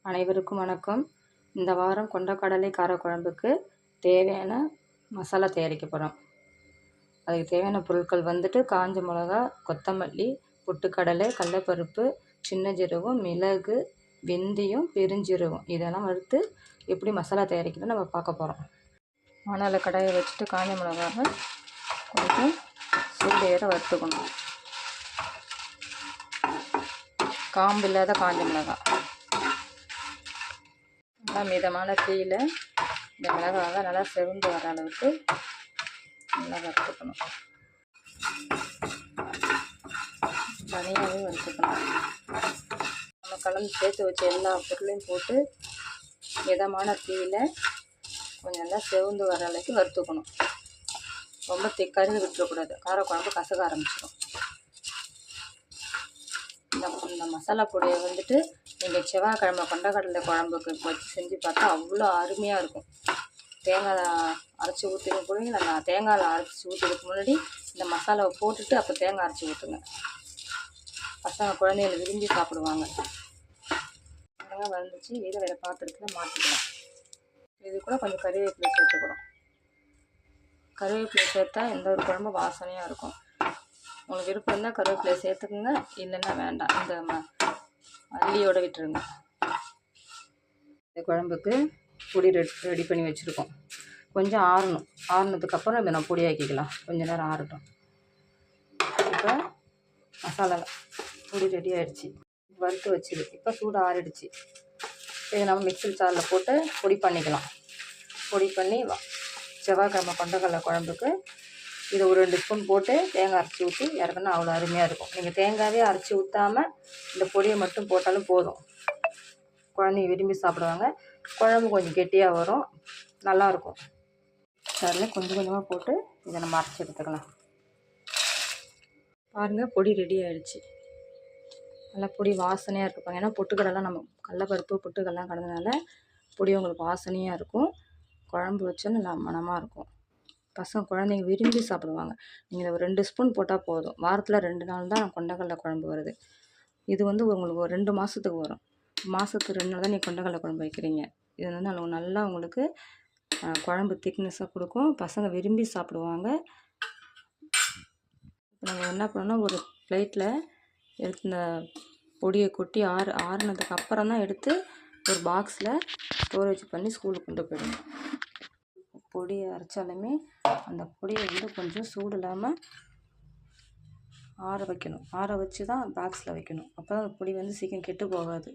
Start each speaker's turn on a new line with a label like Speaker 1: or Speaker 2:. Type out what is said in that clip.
Speaker 1: அனைவருக்கும் வணக்கம். இந்த வாரம் கொண்டக்கடலை காரக்குழம்புக்கு தேவையான மசாலா தயாரிக்க போகிறோம். அதுக்கு தேவையான பொருட்கள் வந்துட்டு காஞ்ச மிளகா, கொத்தமல்லி, பொட்டுக்கடலை, கடலைப்பருப்பு, சின்ன ஜீரகம், மிளகு, வெந்தயம், பெருஞ்சீரகம் இதெல்லாம் வறுத்து எப்படி மசாலா தயாரிக்கணும்னு நம்ம பார்க்க போகிறோம். மணலை கடாயை வச்சுட்டு காஞ்ச மிளகாவை கொஞ்சம் சூடு ஏற வறுத்துக்கணும். காம்பு இல்லாத காஞ்ச மிளகாய் நல்லா மிதமான தீயில் இந்த மிளகாவை நல்லா செவந்து வர அளவுக்கு நல்லா வறுத்துக்கணும். தனியாகவே வறுத்துக்கணும். நம்ம கலந்து சேர்த்து வச்ச எல்லா பொருளையும் போட்டு மிதமான தீயில் கொஞ்சம் நல்லா செவந்து வர அளவுக்கு வறுத்துக்கணும். ரொம்ப கருது விட்டுறக்கூடாது, காரக்குழம்பு கசக்க ஆரம்பிச்சிடும். இந்த மசாலா பொடியை வந்துட்டு நீங்கள் செவ்வாய்க்கிழமை கொண்டக்கடலை குழம்புக்கு வச்சு செஞ்சு பார்த்தா அவ்வளோ அருமையாக இருக்கும். தேங்காய் அரைச்சி ஊற்றின கூட நான் தேங்காயில் அரைச்சி ஊற்றுறதுக்கு முன்னாடி இந்த மசாலாவை போட்டுட்டு அப்போ தேங்காய் அரைச்சி ஊற்றுங்க. பசங்க குழந்தைகளை விரும்பி சாப்பிடுவாங்க. தேங்காய் வந்துச்சு, இதை வேறு பாத்திரத்தில் மாற்றிக்கலாம். இது கூட கொஞ்சம் கறிவேப்பிலை சேர்த்துக்கிறோம். கறிவேப்பிலை சேர்த்தா எந்த ஒரு குழம்பு வாசனையாக இருக்கும். உங்களுக்கு விருப்பம் இருந்தால் கருவேப்பிலை சேர்த்துக்குங்க, இல்லைன்னா வேண்டாம், இந்த மல்லியோடு விட்டுருங்க. இந்த குழம்புக்கு பொடி ரெடி பண்ணி வச்சுருக்கோம். கொஞ்சம் ஆறுனதுக்கப்புறம் நம்ம பொடி ஆக்கிக்கலாம். கொஞ்சம் நேரம் ஆறட்டும். இப்போ மசாலா பொடி ரெடி ஆகிடுச்சு, வறுத்து வச்சுது. இப்போ சூடு ஆறிடுச்சு. இதை நம்ம மிக்ஸி ஜாரில் போட்டு பொடி பண்ணிக்கலாம். பொடி பண்ணி செவ்வாய்க்கிழமை கொண்டக்கடலை குழம்புக்கு இதை ஒரு 2 ஸ்பூன் போட்டு தேங்காய் அரைச்சி ஊற்றி இறக்குனா அவ்வளோ அருமையாக இருக்கும். நீங்கள் தேங்காயே அரைச்சி ஊற்றாமல் இந்த பொடியை மட்டும் போட்டாலும் போதும். குழந்தைங்க விரும்பி சாப்பிடுவாங்க. குழம்பு கொஞ்சம் கெட்டியாக வரும், நல்லாயிருக்கும். அதில் கொஞ்சம் கொஞ்சமாக போட்டு இதை நம்ம அரைச்சி எடுத்துக்கலாம். பாருங்கள், பொடி ரெடி ஆகிடுச்சு. நல்லா பொடி வாசனையாக இருக்கும். ஏன்னா பொட்டுக்கடலாம் நம்ம கடலைப்பருப்பு பொட்டுக்கடலாம் கலந்தனால பொடி உங்களுக்கு வாசனையாக இருக்கும். குழம்பு வச்சா நல்லா மணமாக இருக்கும். குழந்தைங்க விரும்பி சாப்பிடுவாங்க. நீங்கள் ஒரு 2 ஸ்பூன் போட்டால் போதும். வாரத்தில் 2 நாள் தான் கொண்டக்கடலை குழம்பு வருது. இது வந்து உங்களுக்கு ஒரு 2 மாதத்துக்கு வரும். மாதத்துக்கு 2 நாள் தான் நீங்கள் கொண்டக்கடலை குழம்பு வைக்கிறீங்க. இது வந்து நல்லா உங்களுக்கு குழம்பு திக்னஸாக கொடுக்கும். பசங்க விரும்பி சாப்பிடுவாங்க. இப்போ நம்ம என்ன பண்ணோன்னா ஒரு பிளேட்டில் எடுத்து இந்த பொடியை கொட்டி ஆறுனதுக்கு அப்புறம் தான் எடுத்து ஒரு பாக்ஸில் ஸ்டோரேஜ் பண்ணி ஸ்கூலுக்கு கொண்டு போயிடணும். பொடியை அரைச்சாலுமே அந்த பொடியை வந்து கொஞ்சம் சூடு இல்லாமல் ஆற வைக்கணும். ஆற வச்சு தான் பாக்ஸில் வைக்கணும். அப்போ தான் அந்த பொடி வந்து சீக்கிரம் கெட்டு போகாது.